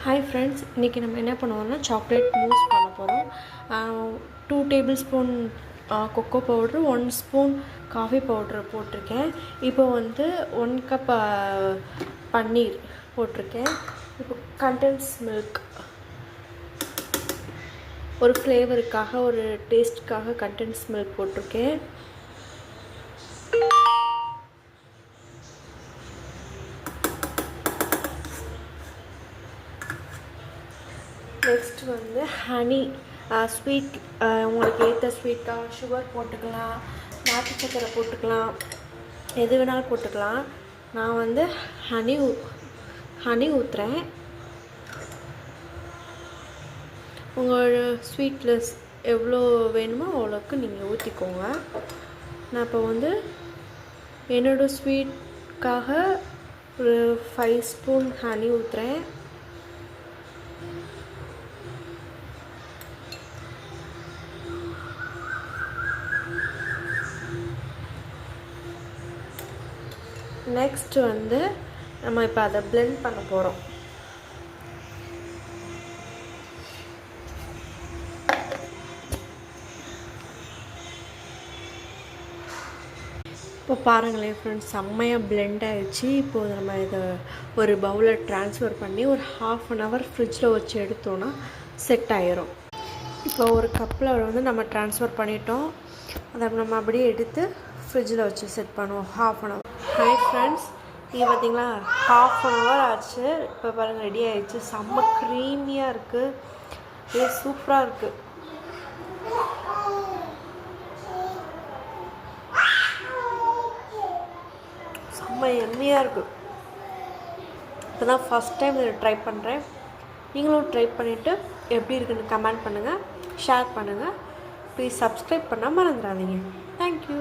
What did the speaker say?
Hi friends, இன்றைக்கி நம்ம என்ன பண்ணுவோம்னா சாக்லேட் மூஸ் பண்ண போகிறோம். 2 table spoon kho kho powder, 1 spoon coffee powder போட்டிருக்கேன். இப்போ 1 கப் பன்னீர் போட்டிருக்கேன். இப்போ கண்டென்ஸ் மில்க் ஒரு ஃப்ளேவருக்காக, ஒரு டேஸ்ட்டுக்காக கண்டென்ஸ் மில்க் போட்டிருக்கேன். நெக்ஸ்ட் ஹனி, ஸ்வீட் உங்களுக்கு ஏற்ற ஸ்வீட்டாக சுகர் போட்டுக்கலாம், நாட்டு சக்கரை போட்டுக்கலாம், எது வேணாலும் போட்டுக்கலாம். நான் ஹனி ஊற்றுறேன். உங்களோட ஸ்வீட்லெஸ் எவ்வளோ வேணுமோ அவ்வளோக்கு நீங்கள் ஊற்றிக்கோங்க. நான் இப்போ என்னோடய ஸ்வீட்காக ஒரு 5 ஸ்பூன் ஹனி ஊற்றுறேன். நெக்ஸ்ட் நம்ம இப்போ அதை பிளெண்ட் பண்ண போகிறோம். இப்போ பாருங்களேன் ஃப்ரெண்ட்ஸ், செம்மையாக பிளெண்ட் ஆகிடுச்சு. இப்போது நம்ம இதை ஒரு பவுலில் ட்ரான்ஸ்ஃபர் பண்ணி ஒரு 1/2 அன் ஹவர் ஃப்ரிட்ஜில் வச்சு எடுத்தோன்னா செட் ஆகிரும். இப்போ ஒரு கப்பில் நம்ம ட்ரான்ஸ்ஃபர் பண்ணிட்டோம். அதை நம்ம அப்படியே எடுத்து ஃப்ரிட்ஜில் வச்சு செட் பண்ணுவோம் 1/2 அன் ஹவர். ஹாய் ஃப்ரெண்ட்ஸ், நீங்கள் பார்த்தீங்களா 1/2 அன் ஹவர் ஆச்சு. இப்போ பாருங்கள் ரெடி ஆகிடுச்சு. செம்ம க்ரீமியாக இருக்குது, இது சூப்பராக இருக்குது. செம்ம எம்மியாக இருக்குது. இப்போ தான் ஃபஸ்ட் டைம் இதை ட்ரை பண்ணுறேன். நீங்களும் ட்ரை பண்ணிவிட்டு எப்படி இருக்குன்னு கமெண்ட் பண்ணுங்கள், ஷேர் பண்ணுங்கள். ப்ளீஸ் சப்ஸ்கிரைப் பண்ணால் மறந்துடாதீங்க. தேங்க்யூ.